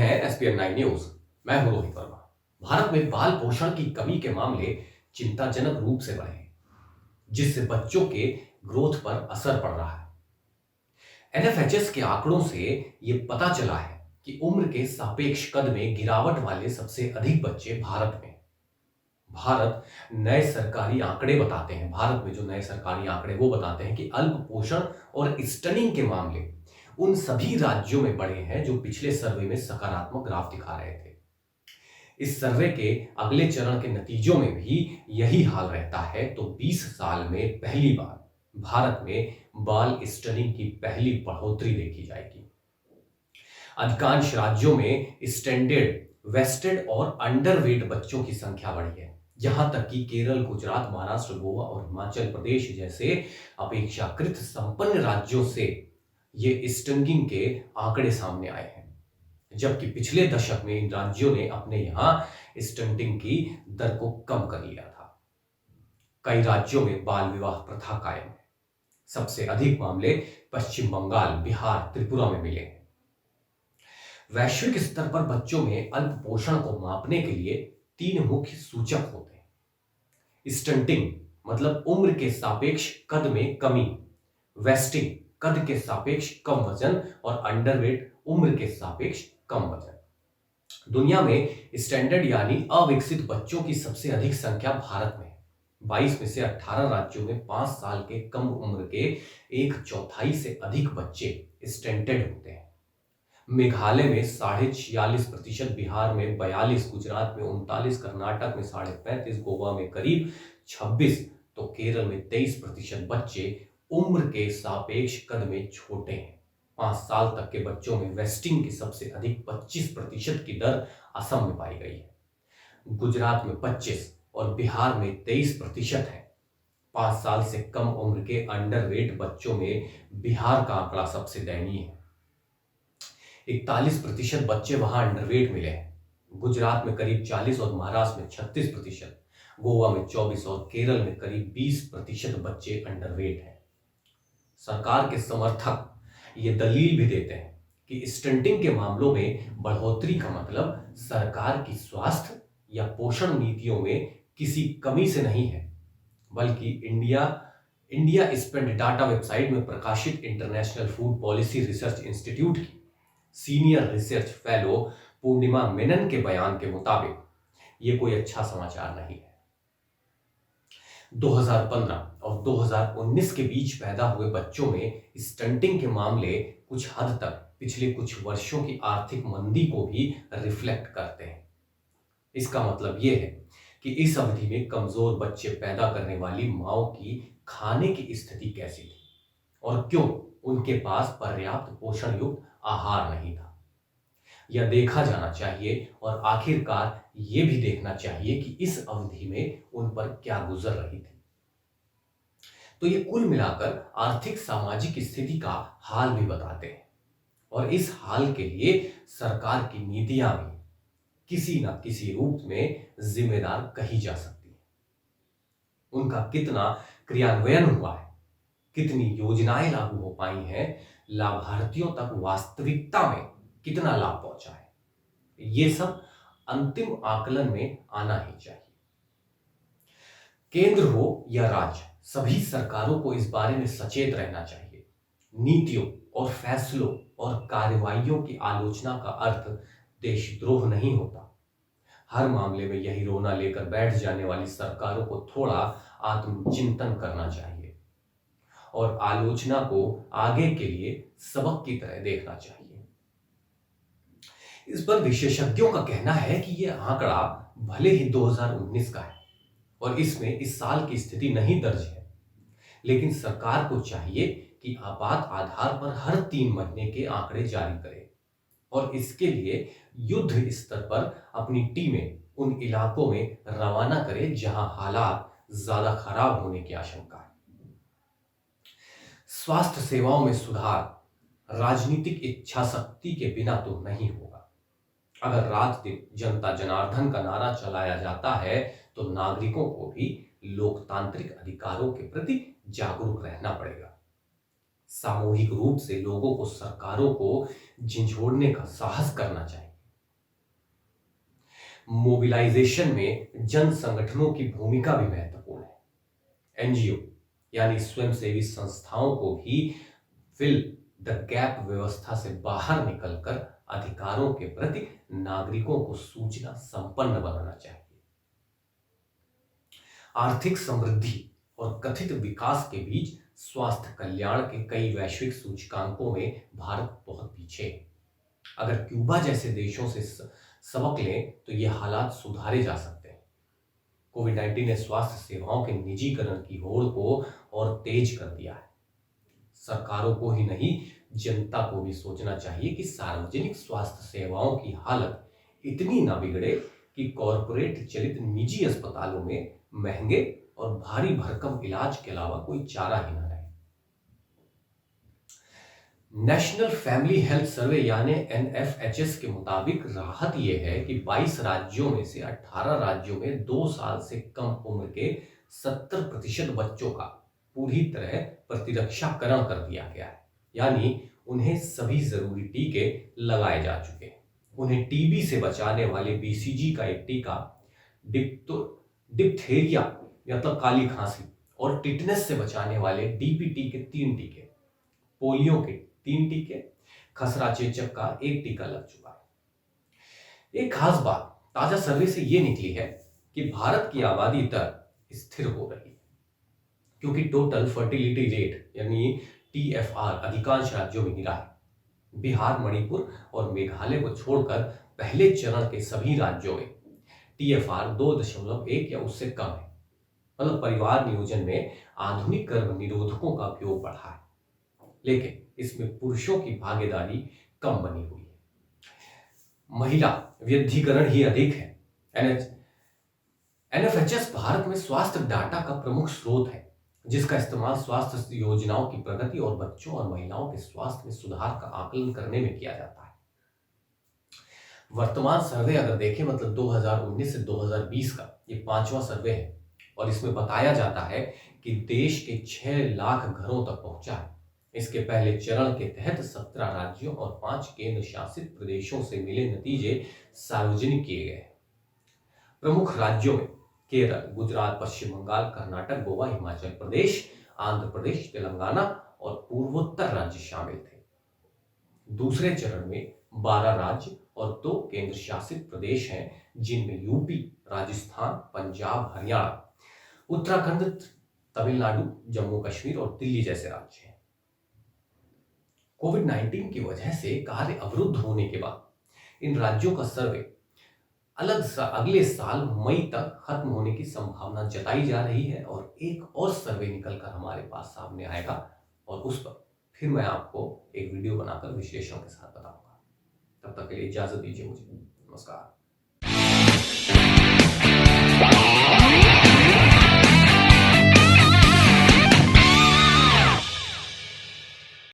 हैं ESPN 9 news. मैं हूं रोहित वर्मा। भारत में बाल पोषण की कमी के मामले चिंताजनक रूप से बढ़े हैं, जिससे बच्चों के ग्रोथ पर असर पड़ रहा है। एनएफएचएस के आंकड़ों से यह पता चला है कि उम्र के सापेक्ष कद में गिरावट वाले सबसे अधिक बच्चे भारत में। भारत नए सरकारी आंकड़े बताते हैं भारत में जो नए सरकारी आंकड़े वो बताते हैं कि अल्प पोषण और स्टनिंग के मामले उन सभी राज्यों में बढ़े हैं जो पिछले सर्वे में सकारात्मक ग्राफ दिखा रहे थे। इस सर्वे के अगले चरण के नतीजों में भी यही हाल रहता है तो 20 साल में पहली बार भारत में बाल स्टनिंग की पहली बढ़ोतरी देखी जाएगी। अधिकांश राज्यों में स्टैंडर्ड, वेस्टेड और अंडरवेट बच्चों की संख्या बढ़ी है। यहां तक कि केरल, गुजरात, महाराष्ट्र, गोवा और हिमाचल प्रदेश जैसे अपेक्षाकृत संपन्न राज्यों से ये स्टनिंग के आंकड़े सामने आए हैं, जबकि पिछले दशक में इन राज्यों ने अपने यहां स्टंटिंग की दर को कम कर लिया था। कई राज्यों में बाल विवाह प्रथा कायम है। सबसे अधिक मामले पश्चिम बंगाल, बिहार, त्रिपुरा में मिले हैं। वैश्विक स्तर पर बच्चों में अल्प पोषण को मापने के लिए 3 मुख्य सूचक होते हैं। स्टंटिंग मतलब उम्र के सापेक्ष कद में कमी, वेस्टिंग कद के सापेक्ष कम वजन और अंडरवेट उम्र के सापेक्ष कम वजन। दुनिया में स्टैंडर्ड यानी अविकसित बच्चों की सबसे अधिक संख्या भारत में है। 22 में से 18 राज्यों में 5 साल के कम उम्र के 1/4 से अधिक बच्चे स्टैंडर्ड होते हैं। मेघालय में 46.5%, बिहार में 42%, गुजरात में 39%, कर्नाटक में 35.5%, गोवा में करीब 26%, तो केरल में 23% बच्चे उम्र के सापेक्ष कद में छोटे हैं। 5 साल तक के बच्चों में वेस्टिंग की सबसे अधिक 25% की दर असम में पाई गई है। गुजरात में 25% और बिहार में 23% है। 5 साल से कम उम्र के अंडरवेट बच्चों में बिहार का आंकड़ा सबसे दयनीय है। 41% बच्चे वहां अंडरवेट मिले हैं। गुजरात में करीब 40% और महाराष्ट्र में 36%, गोवा में 24% और केरल में करीब 20% बच्चे अंडरवेट हैं। सरकार के समर्थक ये दलील भी देते हैं कि स्टंटिंग के मामलों में बढ़ोतरी का मतलब सरकार की स्वास्थ्य या पोषण नीतियों में किसी कमी से नहीं है, बल्कि इंडिया स्पेंड डाटा वेबसाइट में प्रकाशित international food policy research institute की सीनियर रिसर्च फेलो पूर्णिमा मेनन के बयान के मुताबिक ये कोई अच्छा समाचार नहीं है। 2015 और 2019 के बीच पैदा हुए बच्चों में स्टंटिंग के मामले कुछ हद तक पिछले कुछ वर्षों की आर्थिक मंदी को भी रिफ्लेक्ट करते हैं। इसका मतलब यह है कि इस अवधि में कमजोर बच्चे पैदा करने वाली माओं की खाने की स्थिति कैसी थी और क्यों उनके पास पर्याप्त पोषण युक्त आहार नहीं था। यह देखा जाना चाहिए और आखिरकार यह भी देखना चाहिए कि इस अवधि में उन पर क्या गुजर रही थी। तो ये कुल मिलाकर आर्थिक सामाजिक स्थिति का हाल भी बताते हैं और इस हाल के लिए सरकार की नीतियां भी किसी ना किसी रूप में जिम्मेदार कही जा सकती है। उनका कितना क्रियान्वयन हुआ है, कितनी योजनाएं लागू हो पाई हैं, लाभार्थियों तक वास्तविकता में कितना लाभ पहुंचा है, ये सब अंतिम आकलन में आना ही चाहिए। केंद्र हो या राज्य, सभी सरकारों को इस बारे में सचेत रहना चाहिए। नीतियों और फैसलों और कार्रवाइयों की आलोचना का अर्थ देशद्रोह नहीं होता। हर मामले में यही रोना लेकर बैठ जाने वाली सरकारों को थोड़ा आत्मचिंतन करना चाहिए और आलोचना को आगे के लिए सबक की तरह देखना चाहिए। इस पर विशेषज्ञों का कहना है कि यह आंकड़ा भले ही 2019 का है और इसमें इस साल की स्थिति नहीं दर्ज है, लेकिन सरकार को चाहिए कि आपात आधार पर हर 3 महीने के आंकड़े जारी करे और इसके लिए युद्ध स्तर पर अपनी टीमें उन इलाकों में रवाना करे जहां हालात ज्यादा खराब होने की आशंका है। स्वास्थ्य सेवाओं में सुधार राजनीतिक इच्छा शक्ति के बिना तो नहीं होगा। अगर रात दिन जनता जनार्दन का नारा चलाया जाता है तो नागरिकों को भी लोकतांत्रिक अधिकारों के प्रति जागरूक रहना पड़ेगा। सामूहिक रूप से लोगों को सरकारों को झिझोड़ने का साहस करना चाहिए मोबिलाइजेशन में जन संगठनों की भूमिका भी महत्वपूर्ण है। एनजीओ यानी स्वयंसेवी संस्थाओं को भी फिल द गैप व्यवस्था से बाहर निकलकर अधिकारों के प्रति नागरिकों को सूचना संपन्न बनाना चाहिए। आर्थिक समृद्धि और कथित विकास के बीच स्वास्थ्य कल्याण के कई वैश्विक सूचकांकों में भारत बहुत पीछे है। अगर क्यूबा जैसे देशों से सबक लें तो ये हालात सुधारे जा सकते हैं। कोविड-19 ने स्वास्थ्य सेवाओं के निजीकरण की होड़ को और तेज कर दिया है। सरकारों को ही नहीं, जनता को भी सोचना चाहिए कि सार्वजनिक स्वास्थ्य सेवाओं की हालत इतनी ना बिगड़े कि कॉरपोरेट चलित निजी अस्पतालों में महंगे और भारी भरकम इलाज के अलावा कोई चारा ही ना रहे। नेशनल फैमिली हेल्थ सर्वे यानी एनएफएचएस के मुताबिक राहत यह है कि 22 राज्यों में से 18 राज्यों में 2 साल से कम उम्र के 70% बच्चों का पूरी तरह प्रतिरक्षाकरण कर दिया गया है, यानी उन्हें सभी जरूरी टीके लगाए जा चुके हैं। उन्हें टीबी से बचाने वाले बीसीजी का एक टीका, डिप्थेरिया मतलब काली खांसी और टिटनेस से बचाने वाले डीपीटी के 3 टीके, पोलियो के 3 टीके, खसरा चेचक का 1 टीका लग चुका है। एक खास बात ताजा सर्वे से यह निकली है कि भारत की आबादी दर स्थिर हो रही है, क्योंकि टोटल फर्टिलिटी रेट यानी टीएफआर अधिकांश राज्यों में गिरा है। बिहार, मणिपुर और मेघालय को छोड़कर पहले चरण के सभी राज्यों में टीएफआर 2.1 या उससे कम है। मतलब परिवार नियोजन में आधुनिक गर्भ निरोधकों का उपयोग बढ़ा है, लेकिन इसमें पुरुषों की भागीदारी कम बनी हुई है। महिला वृद्धिकरण ही अधिक है। एनएफएचएस भारत में स्वास्थ्य डाटा का प्रमुख स्रोत है, जिसका इस्तेमाल स्वास्थ्य योजनाओं की प्रगति और बच्चों और महिलाओं के स्वास्थ्य में सुधार का आकलन करने में किया जाता है। वर्तमान सर्वे अगर देखें, मतलब 2019 से 2020 का ये 5वां सर्वे है और इसमें बताया जाता है कि देश के 6 लाख घरों तक पहुंचा है। इसके पहले चरण के तहत 17 राज्यों और 5 केंद्र शासित प्रदेशों से मिले नतीजे सार्वजनिक किए गए। प्रमुख राज्यों में केरल, गुजरात, पश्चिम बंगाल, कर्नाटक, गोवा, हिमाचल प्रदेश, आंध्र प्रदेश, तेलंगाना और पूर्वोत्तर राज्य शामिल थे। दूसरे चरण में 12 राज्य और 2 केंद्र शासित प्रदेश हैं, जिनमें यूपी, राजस्थान, पंजाब, हरियाणा, उत्तराखंड, तमिलनाडु, जम्मू कश्मीर और दिल्ली जैसे राज्य हैं। कोविड-19 की वजह से कार्य अवरुद्ध होने के बाद इन राज्यों का सर्वे अगले साल मई तक खत्म होने की संभावना जताई जा रही है और एक और सर्वे निकलकर हमारे पास सामने आएगा और उस पर फिर मैं आपको एक वीडियो बनाकर विश्लेषण के साथ बताऊंगा। तब तक के लिए इजाजत दीजिए मुझे। नमस्कार।